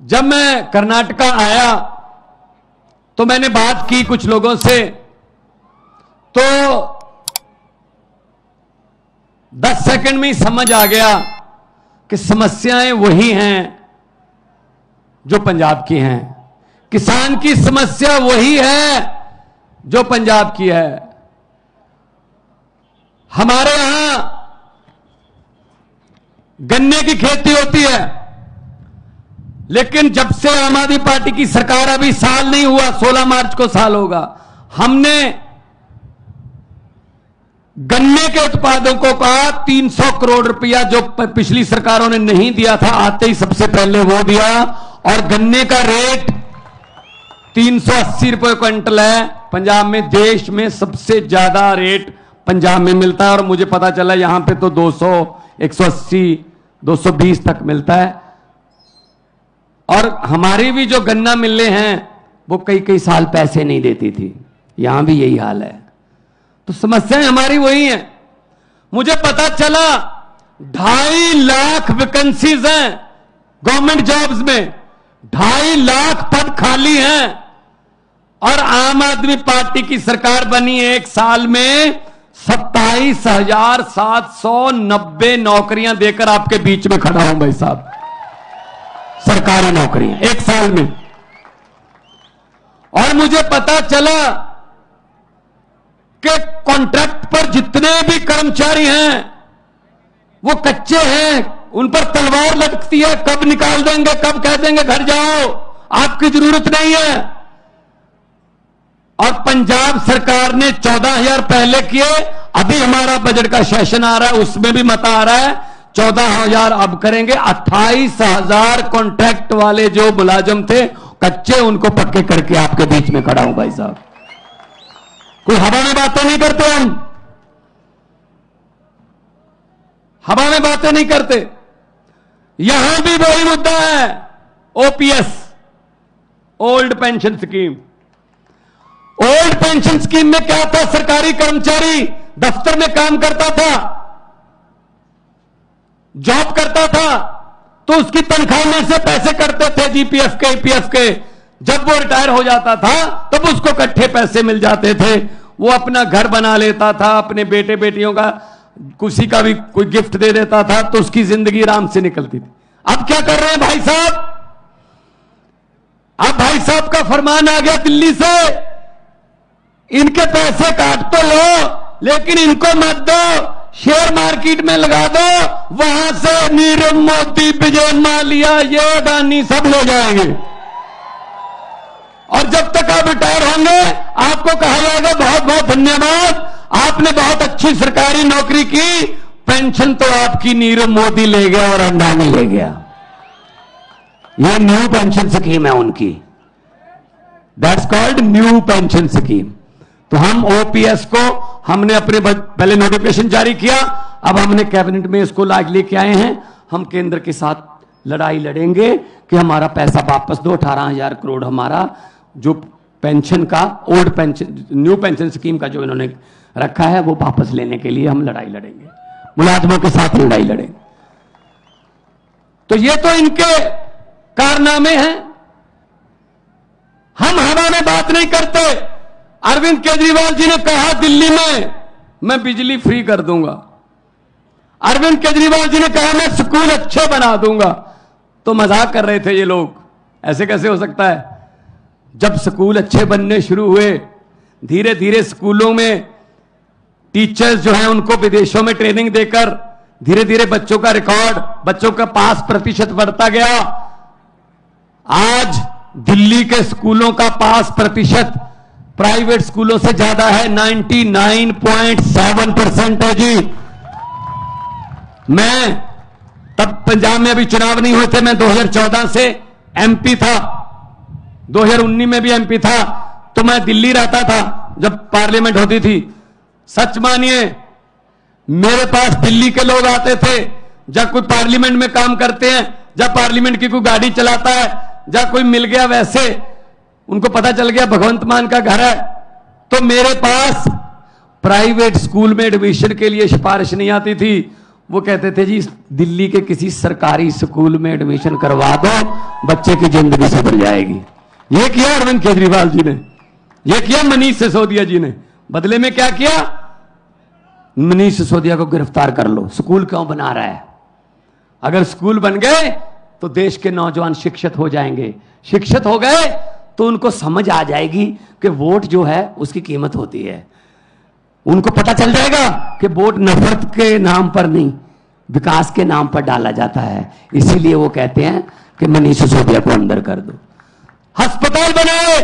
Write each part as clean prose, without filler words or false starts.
जब मैं कर्नाटका आया तो मैंने बात की कुछ लोगों से, तो 10 सेकंड में ही समझ आ गया कि समस्याएं वही हैं जो पंजाब की हैं। किसान की समस्या वही है जो पंजाब की है। हमारे यहां गन्ने की खेती होती है, लेकिन जब से आम आदमी पार्टी की सरकार, अभी साल नहीं हुआ, 16 मार्च को साल होगा, हमने गन्ने के उत्पादकों का 300 करोड़ रुपया जो पिछली सरकारों ने नहीं दिया था, आते ही सबसे पहले वो दिया, और गन्ने का रेट 380 रुपए क्विंटल है। पंजाब में, देश में सबसे ज्यादा रेट पंजाब में मिलता है, और मुझे पता चला यहां पे तो 200, 180, 220 तक मिलता है। और हमारी भी जो गन्ना मिले हैं वो कई कई साल पैसे नहीं देती थी, यहां भी यही हाल है। तो समस्याएं हमारी वही हैं। मुझे पता चला 2.5 लाख वैकेंसीज हैं गवर्नमेंट जॉब्स में, 2.5 लाख पद खाली हैं, और आम आदमी पार्टी की सरकार बनी है, एक साल में 27,790 नौकरियां देकर आपके बीच में खड़ा हूं भाई साहब, सरकारी नौकरियां एक साल में। और मुझे पता चला कि कॉन्ट्रैक्ट पर जितने भी कर्मचारी हैं वो कच्चे हैं, उन पर तलवार लटकती है, कब निकाल देंगे, कब कह देंगे घर जाओ, आपकी जरूरत नहीं है। और पंजाब सरकार ने 14,000 पहले किए, अभी हमारा बजट का सेशन आ रहा है, उसमें भी मता आ रहा है 14,000 अब करेंगे। 28,000 कॉन्ट्रैक्ट वाले जो मुलाजिम थे कच्चे, उनको पक्के करके आपके बीच में खड़ा हूं भाई साहब। कोई हवा में बातें नहीं करते, हम हवा में बातें नहीं करते। यहां भी वही मुद्दा है, OPS, old pension scheme. Old pension scheme में क्या था, सरकारी कर्मचारी दफ्तर में काम करता था, जॉब करता था, तो उसकी तनख्वाह में से पैसे करते थे जीपीएफ के, ईपीएफ के। जब वो रिटायर हो जाता था तब उसको इकट्ठे पैसे मिल जाते थे, वो अपना घर बना लेता था, अपने बेटे बेटियों का किसी का भी कोई गिफ्ट दे देता था, तो उसकी जिंदगी आराम से निकलती थी। अब क्या कर रहे हैं भाई साहब, अब भाई साहब का फरमान आ गया दिल्ली से, इनके पैसे काट तो लो लेकिन इनको मत दो, शेयर मार्केट में लगा दो, वहां से नीरव मोदी, विजय माल्या, ये अडानी सब ले जाएंगे, और जब तक आप रिटायर होंगे आपको कहा जाएगा बहुत बहुत धन्यवाद, आपने बहुत अच्छी सरकारी नौकरी की, पेंशन तो आपकी नीरव मोदी ले गया और अडानी ले गया। यह न्यू पेंशन स्कीम है उनकी, that's called new pension scheme. तो हम ओपीएस को हमने अपने पहले नोटिफिकेशन जारी किया, अब हमने कैबिनेट में इसको लेके आए हैं। हम केंद्र के साथ लड़ाई लड़ेंगे कि हमारा पैसा वापस दो, 18,000 करोड़ हमारा जो पेंशन का, old pension, new pension scheme का जो इन्होंने रखा है, वो वापस लेने के लिए हम लड़ाई लड़ेंगे, मुलाजमों के साथ लड़ाई लड़ेंगे। तो ये तो इनके कारनामे हैं। हम हवा में बात नहीं करते। अरविंद केजरीवाल जी ने कहा दिल्ली में मैं बिजली फ्री कर दूंगा, अरविंद केजरीवाल जी ने कहा मैं स्कूल अच्छे बना दूंगा। तो मजाक कर रहे थे ये लोग, ऐसे कैसे हो सकता है। जब स्कूल अच्छे बनने शुरू हुए, धीरे धीरे स्कूलों में टीचर्स जो हैं उनको विदेशों में ट्रेनिंग देकर धीरे धीरे बच्चों का रिकॉर्ड, बच्चों का पास प्रतिशत बढ़ता गया। आज दिल्ली के स्कूलों का पास प्रतिशत प्राइवेट स्कूलों से ज्यादा है, 99.7% है जी। मैं तब पंजाब में अभी चुनाव नहीं हुए थे, मैं 2014 से एमपी था, 2019 में भी एमपी था, तो मैं दिल्ली रहता था जब पार्लियामेंट होती थी। सच मानिए मेरे पास दिल्ली के लोग आते थे, जब कोई पार्लियामेंट में काम करते हैं, जब पार्लियामेंट की कोई गाड़ी चलाता है, जब कोई मिल गया, वैसे उनको पता चल गया भगवंत मान का घर है, तो मेरे पास प्राइवेट स्कूल में एडमिशन के लिए सिफारिश नहीं आती थी। वो कहते थे जी दिल्ली के किसी सरकारी स्कूल में एडमिशन करवा दो, बच्चे की जिंदगी सुधर जाएगी। ये किया अरविंद केजरीवाल जी ने, ये किया मनीष सिसोदिया जी ने। बदले में क्या किया? मनीष सिसोदिया को गिरफ्तार कर लो। स्कूल क्यों बना रहा है? अगर स्कूल बन गए तो देश के नौजवान शिक्षित हो जाएंगे, शिक्षित हो गए तो उनको समझ आ जाएगी कि वोट जो है उसकी कीमत होती है। उनको पता चल जाएगा कि वोट नफरत के नाम पर नहीं, विकास के नाम पर डाला जाता है। इसीलिए वो कहते हैं कि मनीष सिसोदिया को अंदर कर दो। अस्पताल बनाए,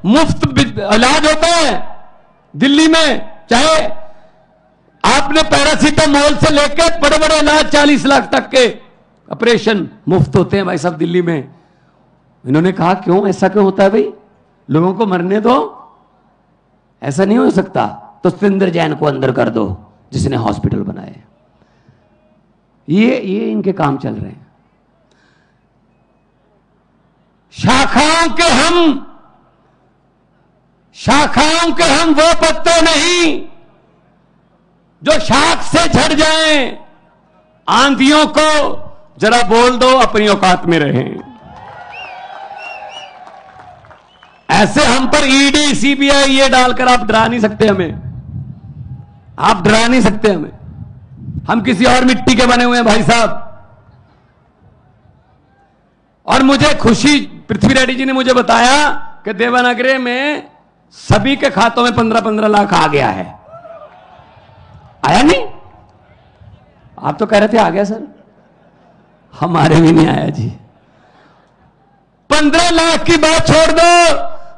मुफ्त इलाज होता है दिल्ली में। चाहे आपने पैरासीटामोल से लेकर बड़े बड़े इलाज 40 लाख तक के ऑपरेशन मुफ्त होते हैं भाई साहब दिल्ली में। इन्होंने कहा क्यों, ऐसा क्यों होता है भाई? लोगों को मरने दो, ऐसा नहीं हो सकता। तो सतिंदर जैन को अंदर कर दो जिसने हॉस्पिटल बनाए। ये इनके काम चल रहे हैं। शाखाओं के हम वो पत्ते नहीं जो शाख से झड़ जाएं। आंधियों को जरा बोल दो अपनी औकात में रहें। ऐसे हम पर ईडी सीबीआई ये डालकर आप डरा नहीं सकते हमें, आप डरा नहीं सकते हमें। हम किसी और मिट्टी के बने हुए हैं भाई साहब। और मुझे खुशी, पृथ्वी रेड्डी जी ने मुझे बताया कि देवनागरी में सभी के खातों में 15-15 लाख आ गया है। आया नहीं? आप तो कह रहे थे आ गया सर, हमारे भी नहीं आया जी। 15 लाख की बात छोड़ दो,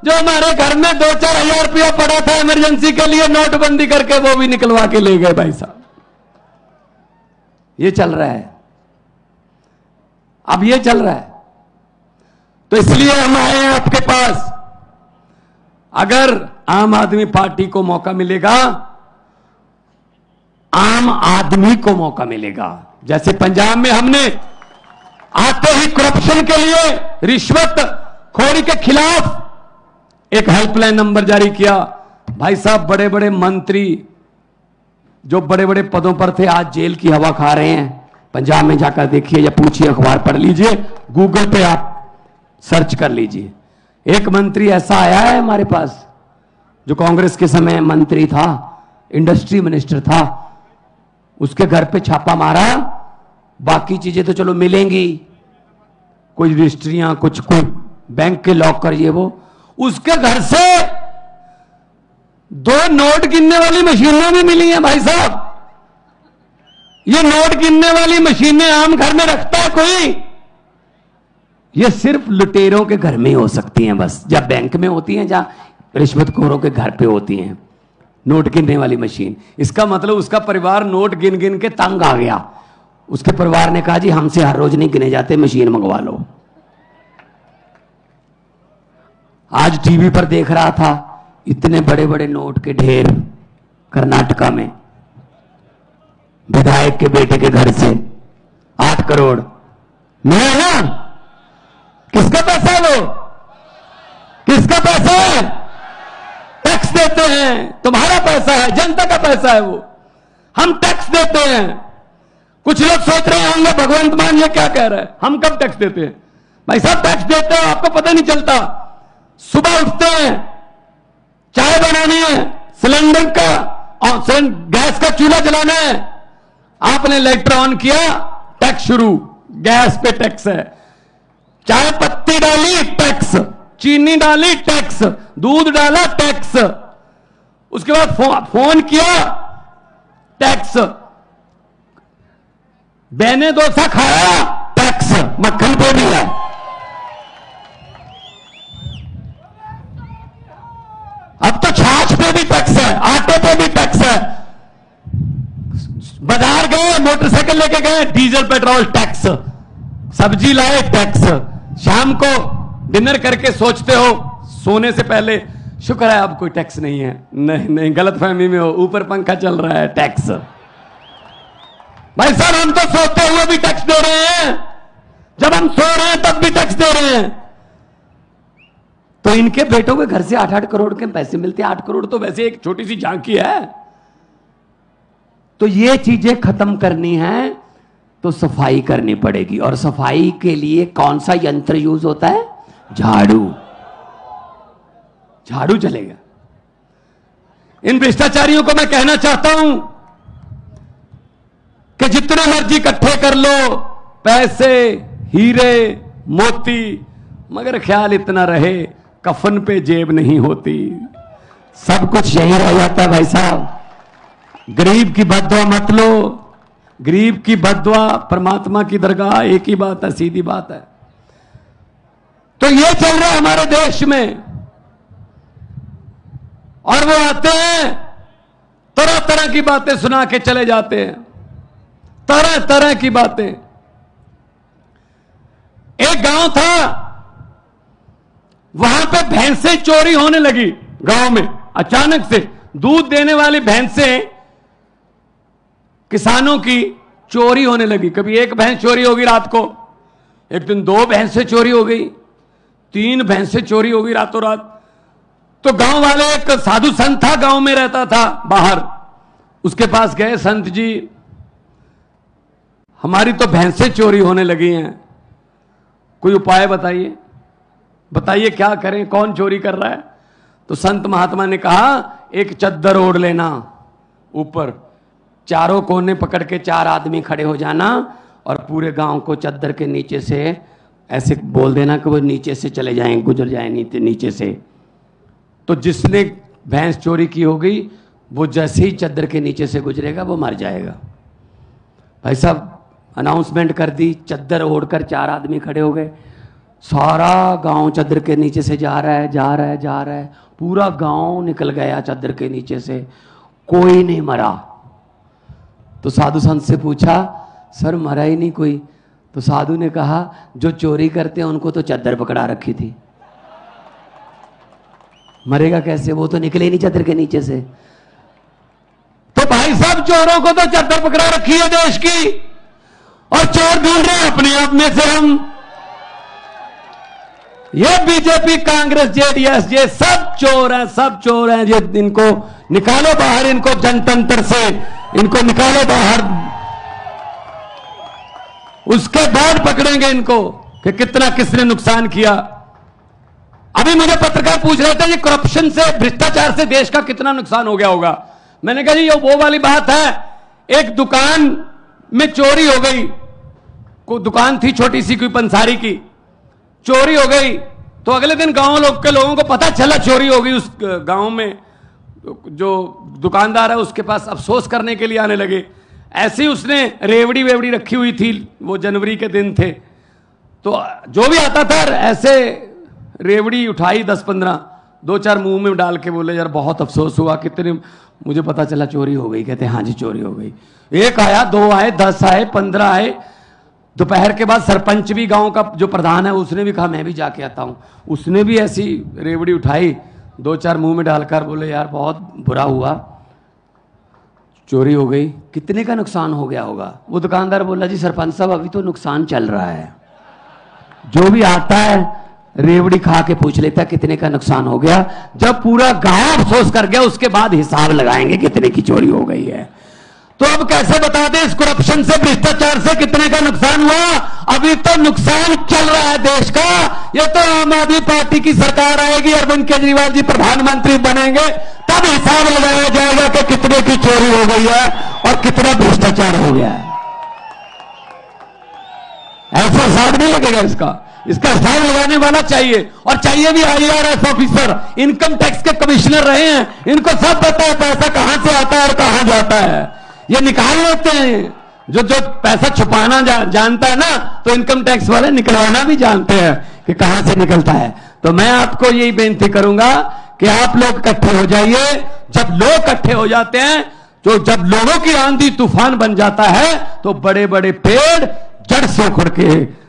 जो हमारे घर में 2-4 हजार रुपया पड़ा था इमरजेंसी के लिए नोटबंदी करके, वो भी निकलवा के ले गए भाई साहब। ये चल रहा है, अब ये चल रहा है। तो इसलिए हम आए हैं आपके पास। अगर आम आदमी पार्टी को मौका मिलेगा, आम आदमी को मौका मिलेगा। जैसे पंजाब में हमने आते ही करप्शन के लिए, रिश्वत खोरी के खिलाफ एक हेल्पलाइन नंबर जारी किया। भाई साहब बड़े बड़े मंत्री जो बड़े बड़े पदों पर थे आज जेल की हवा खा रहे हैं। पंजाब में जाकर देखिए या पूछिए, अखबार पढ़ लीजिए, गूगल पे आप सर्च कर लीजिए। एक मंत्री ऐसा आया है हमारे पास जो कांग्रेस के समय मंत्री था, इंडस्ट्री मिनिस्टर था, उसके घर पे छापा मारा। बाकी चीजें तो चलो मिलेंगी, कुछ रजिस्ट्रियां, कुछ कोई बैंक के लॉकर, ये वो। उसके घर से 2 नोट गिनने वाली मशीनें भी मिली हैं भाई साहब। ये नोट गिनने वाली मशीनें आम घर में रखता है कोई? ये सिर्फ लुटेरों के घर में ही हो सकती हैं बस, जब बैंक में होती हैं, जहां रिश्वतखोरों के घर पे होती हैं नोट गिनने वाली मशीन। इसका मतलब उसका परिवार नोट गिन गिन के तंग आ गया। उसके परिवार ने कहा जी हमसे हर रोज नहीं गिने जाते, मशीन मंगवा लो। आज टीवी पर देख रहा था, इतने बड़े बड़े नोट के ढेर कर्नाटका में, विधायक के बेटे के घर से 8 करोड़ मिला ना। किसका पैसा है वो? किसका पैसा है? टैक्स देते हैं, तुम्हारा पैसा है, जनता का पैसा है वो। हम टैक्स देते हैं। कुछ लोग सोच रहे होंगे भगवंत मान ये क्या कह रहा है, हम कब टैक्स देते हैं? भाई साहब टैक्स देते हैं, आपको पता नहीं चलता। सुबह उठते हैं, चाय बनानी है, सिलेंडर का और गैस का चूल्हा जलाना है, आपने लाइटर ऑन किया, टैक्स शुरू, गैस पे टैक्स है। चाय पत्ती डाली टैक्स, चीनी डाली टैक्स, दूध डाला टैक्स, उसके बाद फोन किया टैक्स, बेने डोसा खाया टैक्स, मक्खन पे भी है। अब तो छाछ पे भी टैक्स है, आटे पे भी टैक्स है। बाजार गए, मोटरसाइकिल लेके गए, डीजल पेट्रोल टैक्स, सब्जी लाए टैक्स। शाम को डिनर करके सोचते हो सोने से पहले, शुक्र है अब कोई टैक्स नहीं है। नहीं नहीं, गलतफहमी में हो, ऊपर पंखा चल रहा है, टैक्स। भाई साहब हम तो सोते हुए भी टैक्स दे रहे हैं, जब हम सो रहे हैं तब भी टैक्स दे रहे हैं। तो इनके बेटों के घर से 8-8 करोड़ के पैसे मिलते हैं। 8 करोड़ तो वैसे एक छोटी सी झांकी है। तो ये चीजें खत्म करनी है। तो सफाई करनी पड़ेगी। और सफाई के लिए कौन सा यंत्र यूज होता है? झाड़ू। झाड़ू चलेगा। इन भ्रष्टाचारियों को मैं कहना चाहता हूं कि जितने मर्जी इकट्ठे कर लो पैसे, हीरे, मोती, मगर ख्याल इतना रहे कफन पे जेब नहीं होती। सब कुछ यही रह जाता है भाई साहब। गरीब की बद्दुआ मत लो। गरीब की बद्दुआ परमात्मा की दरगाह, एक ही बात है, सीधी बात है। तो ये चल रहा है हमारे देश में। और वो आते हैं तरह तरह की बातें सुना के चले जाते हैं, तरह तरह की बातें। एक गांव था, वहां पे भैंसें चोरी होने लगी। गांव में अचानक से दूध देने वाली भैंसें किसानों की चोरी होने लगी। कभी एक भैंस चोरी होगी रात को, एक दिन 2 भैंसें चोरी हो गई, 3 भैंसें चोरी हो गई रातों रात। तो गांव वाले, एक साधु संत था, गांव में रहता था बाहर, उसके पास गए, संत जी हमारी तो भैंसें चोरी होने लगी हैं, कोई उपाय बताइए, बताइए क्या करें, कौन चोरी कर रहा है। तो संत महात्मा ने कहा एक चद्दर ओढ़ लेना, ऊपर चारों कोने पकड़ के 4 आदमी खड़े हो जाना और पूरे गांव को चद्दर के नीचे से ऐसे बोल देना कि वो नीचे से चले जाएं, गुजर जाएं नीचे से। तो जिसने भैंस चोरी की होगी वो जैसे ही चद्दर के नीचे से गुजरेगा वो मर जाएगा। भाई साहब अनाउंसमेंट कर दी, चद्दर ओढ़कर 4 आदमी खड़े हो गए। सारा गांव चद्दर के नीचे से जा रहा है, जा रहा है, जा रहा है, पूरा गांव निकल गया चद्दर के नीचे से, कोई नहीं मरा। तो साधु संत से पूछा सर मरा ही नहीं कोई। तो साधु ने कहा जो चोरी करते हैं उनको तो चद्दर पकड़ा रखी थी, मरेगा कैसे, वो तो निकले ही नहीं चद्दर के नीचे से। तो भाई साहब चोरों को तो चद्दर पकड़ा रखी है देश की, और चोर ढूंढ रहे हैं अपने आप में से हम। ये बीजेपी, कांग्रेस, जेडीएस, ये सब चोर हैं, सब चोर हैं। ये इनको निकालो बाहर, इनको जनतंत्र से इनको निकालो बाहर, उसके बाद पकड़ेंगे इनको कि कितना किसने नुकसान किया। अभी मुझे पत्रकार पूछ रहे थे ये करप्शन से, भ्रष्टाचार से देश का कितना नुकसान हो गया होगा। मैंने कहा जी ये वो वाली बात है, एक दुकान में चोरी हो गई, कोई दुकान थी छोटी सी कोई पंसारी की, चोरी हो गई। तो अगले दिन गांव के लोगों को पता चला चोरी हो गई। उस गांव में जो दुकानदार है उसके पास अफसोस करने के लिए आने लगे। ऐसे ही उसने रेवड़ी वेवड़ी रखी हुई थी, वो जनवरी के दिन थे, तो जो भी आता था ऐसे रेवड़ी उठाई 10-15, 2-4 मुंह में डाल के बोले यार बहुत अफसोस हुआ, कितने मुझे पता चला चोरी हो गई। कहते हाँ जी चोरी हो गई। 1 आया, 2 आए, 10 आए, 15 आए। दोपहर के बाद सरपंच भी, गांव का जो प्रधान है, उसने भी कहा मैं भी जाके आता हूं। उसने भी ऐसी रेवड़ी उठाई, 2-4 मुंह में डालकर बोले यार बहुत बुरा हुआ, चोरी हो गई। कितने का नुकसान हो गया होगा? वो दुकानदार बोला जी सरपंच साहब अभी तो नुकसान चल रहा है, जो भी आता है रेवड़ी खा के पूछ लेता कितने का नुकसान हो गया। जब पूरा गांव अफसोस कर गया उसके बाद हिसाब लगाएंगे कितने की चोरी हो गई है। तो अब कैसे बता दें इस करप्शन से, भ्रष्टाचार से कितने का नुकसान हुआ? अभी तो नुकसान चल रहा है देश का। ये तो आम आदमी पार्टी की सरकार आएगी, अरविंद केजरीवाल जी प्रधानमंत्री बनेंगे, तब हिसाब लगाया जाएगा कि कितने की चोरी हो गई है और कितना भ्रष्टाचार हो गया है। ऐसा हिसाब नहीं लगेगा इसका हिसाब लगाने वाला चाहिए, और चाहिए भी IRS ऑफिसर, इनकम टैक्स के कमिश्नर रहे हैं, इनको सब पता है पैसा कहां से आता है और कहां जाता है। ये निकाल लेते हैं, जो पैसा छुपाना जानता है ना, तो इनकम टैक्स वाले निकलवाना भी जानते हैं कि कहां से निकलता है। तो मैं आपको यही बेनती करूंगा कि आप लोग इकट्ठे हो जाइए। जब लोग इकट्ठे हो जाते हैं, तो जब लोगों की आंधी तूफान बन जाता है, तो बड़े बड़े पेड़ जड़ से उखड़ के